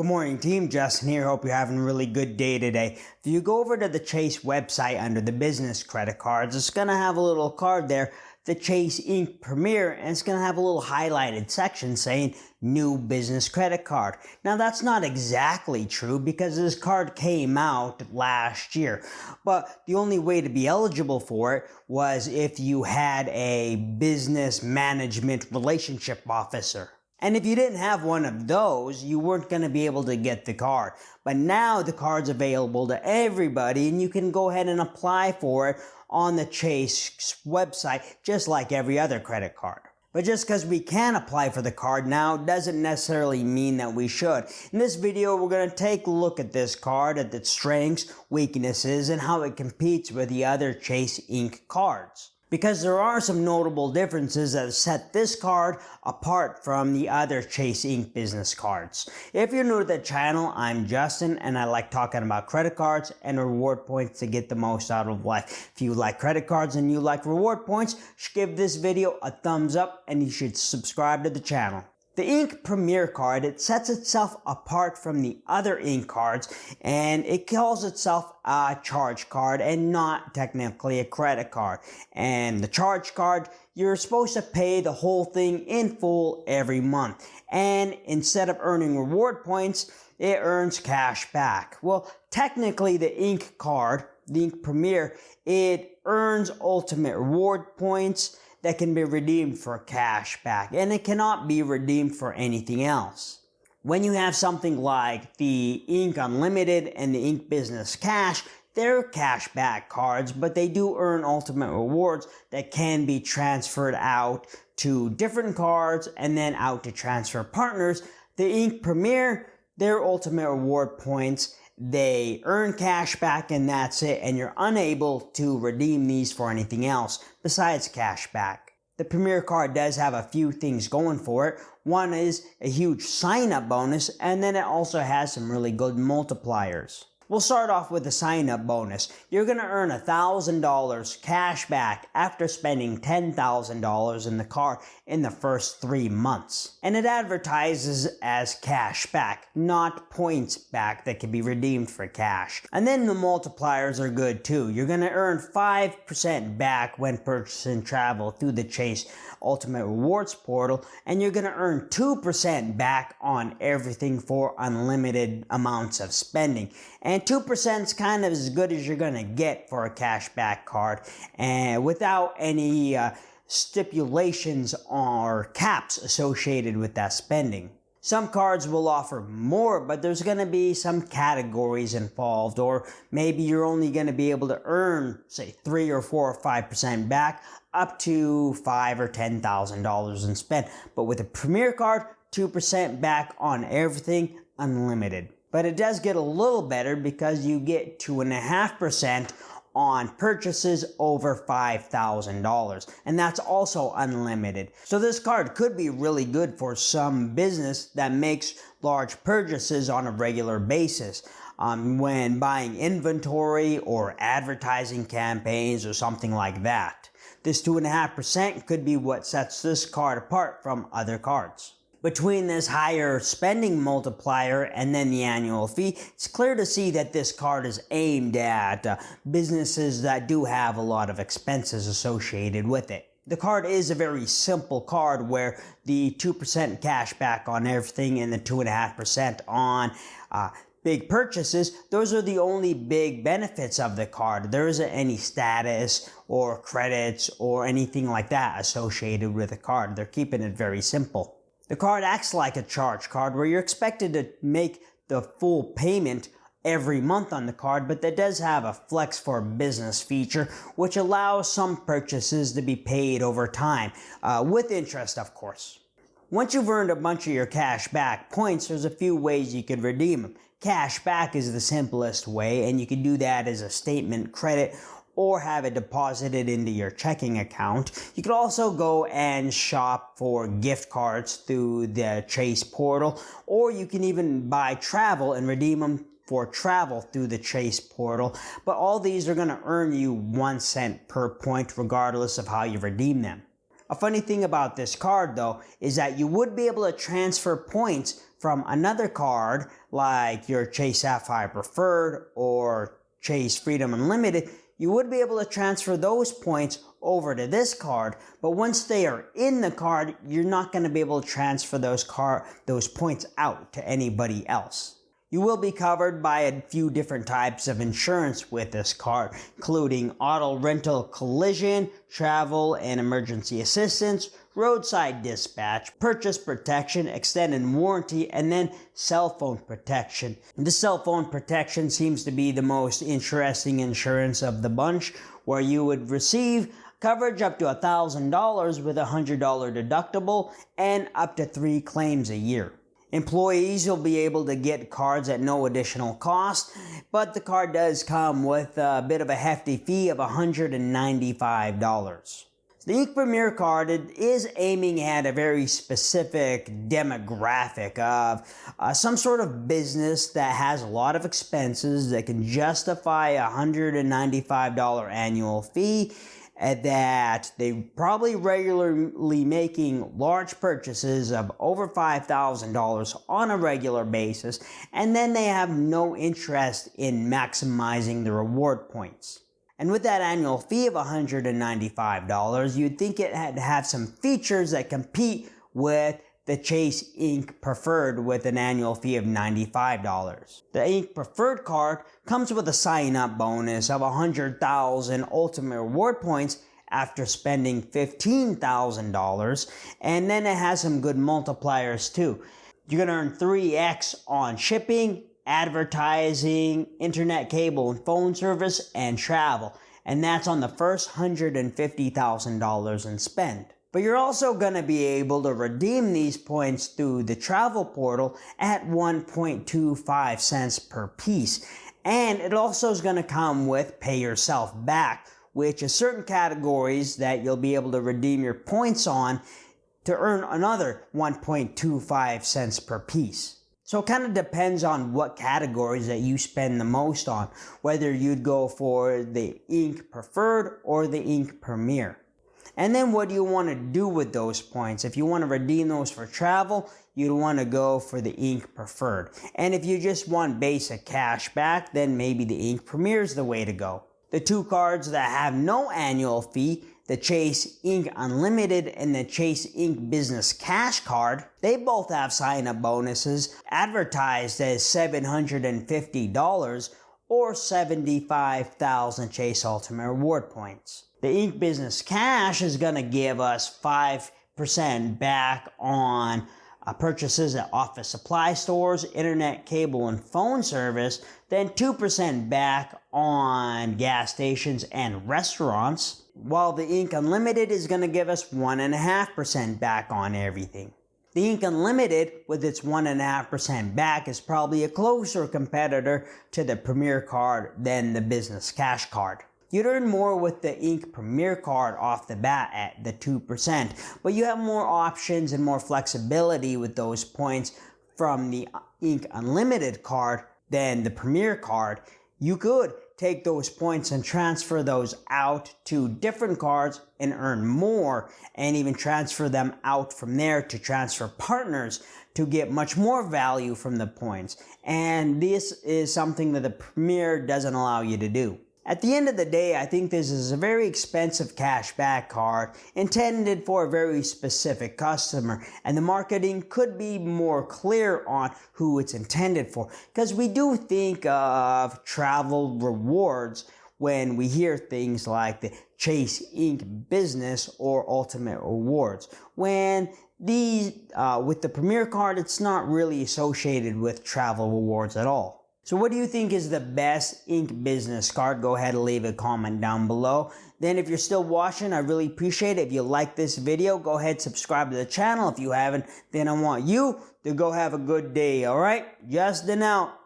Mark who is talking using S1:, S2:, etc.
S1: Good morning team, Justin here. Hope you're having a really good day today. If you go over to the Chase website under the business credit cards, it's going to have a little card there, the Chase Inc. Premier, and it's going to have a little highlighted section saying new business credit card. Now that's not exactly true because this card came out last year, but the only way to be eligible for it was if you had a business management relationship officer. And if you didn't have one of those, you weren't going to be able to get the card. But now the card's available to everybody and you can go ahead and apply for it on the Chase website just like every other credit card. But just because we can apply for the card now doesn't necessarily mean that we should. In this video, we're going to take a look at this card, at its strengths, weaknesses, and how it competes with the other Chase Inc. cards. Because there are some notable differences that set this card apart from the other Chase Inc. business cards. If you're new to the channel, I'm Justin and I like talking about credit cards and reward points to get the most out of life. If you like credit cards and you like reward points, you should give this video a thumbs up and you should subscribe to the channel. The Inc. Premier card, it sets itself apart from the other Inc. cards and it calls itself a charge card and not technically a credit card. And the charge card, you're supposed to pay the whole thing in full every month. And instead of earning reward points, it earns cash back. Well, technically the Inc. card, the Inc. Premier, it earns ultimate reward points that can be redeemed for cash back, and it cannot be redeemed for anything else. When you have something like the Inc. Unlimited and the Inc. Business Cash, they're cash back cards, but they do earn ultimate rewards that can be transferred out to different cards and then out to transfer partners. The Inc. Premier, their ultimate reward points, they earn cash back and that's it, and you're unable to redeem these for anything else besides cash back. The Premier card does have a few things going for it. One is a huge sign-up bonus, and then it also has some really good multipliers. We'll start off with the sign-up bonus. You're going to earn $1,000 cash back after spending $10,000 in the card in the first 3 months. And it advertises as cash back, not points back that can be redeemed for cash. And then the multipliers are good too. You're going to earn 5% back when purchasing travel through the Chase Ultimate Rewards portal, and you're going to earn 2% back on everything for unlimited amounts of spending. And 2% is kind of as good as you're going to get for a cashback card, and without any stipulations or caps associated with that spending. Some cards will offer more, but there's going to be some categories involved, or maybe you're only going to be able to earn, say, 3 or 4 or 5% back, up to $5,000 or $10,000 in spend. But with a Premier card, 2% back on everything, unlimited. But it does get a little better because you get 2.5% on purchases over $5,000, and that's also unlimited. So this card could be really good for some business that makes large purchases on a regular basis. When buying inventory or advertising campaigns or something like that. This 2.5% could be what sets this card apart from other cards. Between this higher spending multiplier and then the annual fee, it's clear to see that this card is aimed at businesses that do have a lot of expenses associated with it. The card is a very simple card where the 2% cash back on everything and the 2.5% on big purchases, those are the only big benefits of the card. There isn't any status or credits or anything like that associated with the card. They're keeping it very simple. The card acts like a charge card where you're expected to make the full payment every month on the card, but that does have a Flex for Business feature, which allows some purchases to be paid over time, with interest, of course. Once you've earned a bunch of your cash back points, there's a few ways you could redeem them. Cash back is the simplest way, and you can do that as a statement credit or have it deposited into your checking account. You could also go and shop for gift cards through the Chase portal, or you can even buy travel and redeem them for travel through the Chase portal. But all these are going to earn you 1 cent per point regardless of how you redeem them. A funny thing about this card though is that you would be able to transfer points from another card like your Chase Sapphire Preferred or Chase Freedom Unlimited. You would be able to transfer those points over to this card, but once they are in the card, you're not going to be able to transfer those points out to anybody else. You will be covered by a few different types of insurance with this card, including auto rental collision, travel and emergency assistance, roadside dispatch, purchase protection, extended warranty, and then cell phone protection. The cell phone protection seems to be the most interesting insurance of the bunch, where you would receive coverage up to $1,000 with a $100 deductible and up to 3 claims a year. Employees will be able to get cards at no additional cost, but the card does come with a bit of a hefty fee of $195. The Ink Premier card is aiming at a very specific demographic of some sort of business that has a lot of expenses that can justify a $195 annual fee, that they probably regularly making large purchases of over $5,000 on a regular basis, and then they have no interest in maximizing the reward points. And with that annual fee of $195, you'd think it had to have some features that compete with the Chase Ink Preferred with an annual fee of $95. The Ink Preferred card comes with a sign-up bonus of 100,000 ultimate reward points after spending $15,000, and then it has some good multipliers too. You're going to earn 3x on shipping, advertising, internet cable and phone service, and travel, and that's on the first $150,000 in spend. But you're also going to be able to redeem these points through the travel portal at 1.25 cents per piece. And it also is going to come with pay yourself back, which is certain categories that you'll be able to redeem your points on to earn another 1.25 cents per piece. So it kind of depends on what categories that you spend the most on, whether you'd go for the Ink Preferred or the Ink Premier. And then what do you want to do with those points? If you want to redeem those for travel, you'd want to go for the Ink Preferred. And if you just want basic cash back, then maybe the Ink Premier is the way to go. The two cards that have no annual fee, the Chase Ink Unlimited and the Chase Ink Business Cash card, they both have sign-up bonuses advertised as $750 or 75,000 Chase Ultimate Reward points. The Ink Business Cash is going to give us 5% back on purchases at office supply stores, internet, cable, and phone service, then 2% back on gas stations and restaurants, while the Ink Unlimited is going to give us 1.5% back on everything. The Ink Unlimited, with its 1.5% back, is probably a closer competitor to the Premier card than the Business Cash card. You'd earn more with the Ink Premier card off the bat at the 2%, but you have more options and more flexibility with those points from the Ink Unlimited card than the Premier card. You could take those points and transfer those out to different cards and earn more, and even transfer them out from there to transfer partners to get much more value from the points. And this is something that the Premier doesn't allow you to do. At the end of the day, I think this is a very expensive cashback card intended for a very specific customer, and the marketing could be more clear on who it's intended for, because we do think of travel rewards when we hear things like the Chase Ink Business or Ultimate Rewards. When these, with the Premier card, it's not really associated with travel rewards at all. So what do you think is the best Ink Business card? Go ahead and leave a comment down below. Then if you're still watching, I really appreciate it. If you like this video, go ahead, subscribe to the channel. If you haven't, then I want you to go have a good day, alright? Justin out.